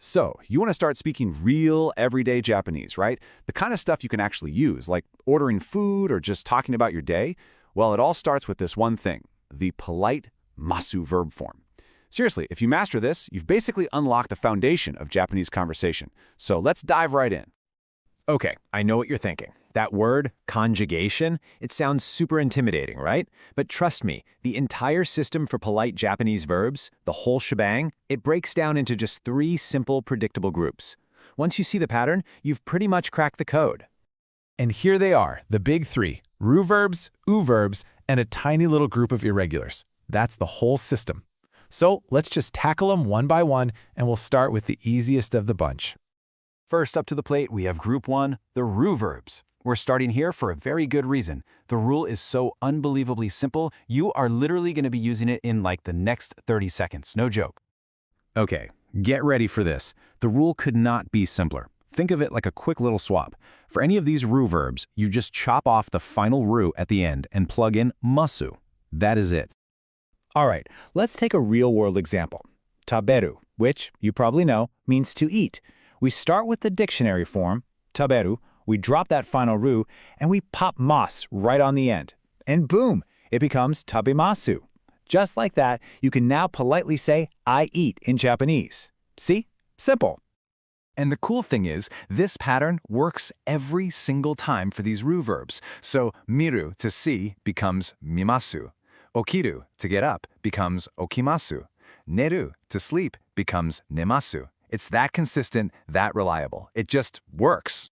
So, you want to start speaking real, everyday Japanese, right? The kind of stuff you can actually use, like ordering food or just talking about your day. Well, it all starts with this one thing, the polite Masu verb form. Seriously, if you master this, you've basically unlocked the foundation of Japanese conversation. So let's dive right in. Okay, I know what you're thinking. That word, conjugation, it sounds super intimidating, right? But trust me, the entire system for polite Japanese verbs, the whole shebang, it breaks down into just 3 simple, predictable groups. Once you see the pattern, you've pretty much cracked the code. And here they are, the big 3, ru-verbs, u-verbs, and a tiny little group of irregulars. That's the whole system. So let's just tackle them one by one, and we'll start with the easiest of the bunch. First up to the plate, we have Group 1, the ru-verbs. We're starting here for a very good reason. The rule is so unbelievably simple, you are literally going to be using it in like the next 30 seconds, no joke. Okay, get ready for this. The rule could not be simpler. Think of it like a quick little swap. For any of these ru-verbs, you just chop off the final ru at the end and plug in masu. That is it. All right, let's take a real-world example. Taberu, which, you probably know, means to eat. We start with the dictionary form, taberu, we drop that final ru, and we pop mas right on the end. And boom, it becomes tabemasu. Just like that, you can now politely say, I eat in Japanese. See? Simple. And the cool thing is, this pattern works every single time for these ru-verbs. So, miru, to see, becomes mimasu. Okiru, to get up, becomes okimasu. Neru, to sleep, becomes nemasu. It's that consistent, that reliable. It just works.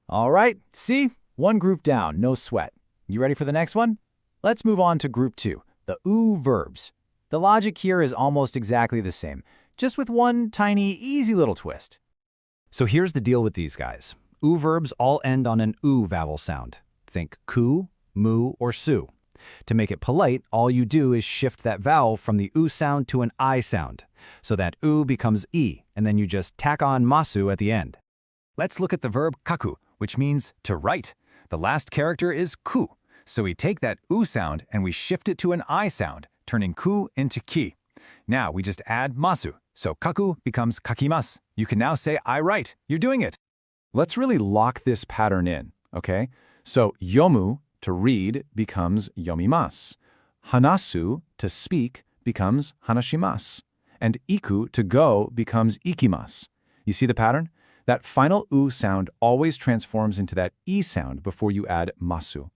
All right, see? One group down, no sweat. You ready for the next one? Let's move on to group 2, the u-verbs. The logic here is almost exactly the same, just with one tiny, easy little twist. So here's the deal with these guys. U-verbs all end on an u vowel sound. Think ku, mu, or su. To make it polite, all you do is shift that vowel from the u sound to an I sound. So that u becomes i, and then you just tack on masu at the end. Let's look at the verb kaku, which means to write. The last character is ku. So we take that u sound and we shift it to an I sound, turning ku into ki. Now we just add masu. So kaku becomes kakimasu. You can now say I write. You're doing it. Let's really lock this pattern in, okay? So yomu, to read, becomes yomimasu. Hanasu, to speak, becomes hanashimasu. And iku, to go, becomes ikimasu. You see the pattern? That final u sound always transforms into that e sound before you add masu.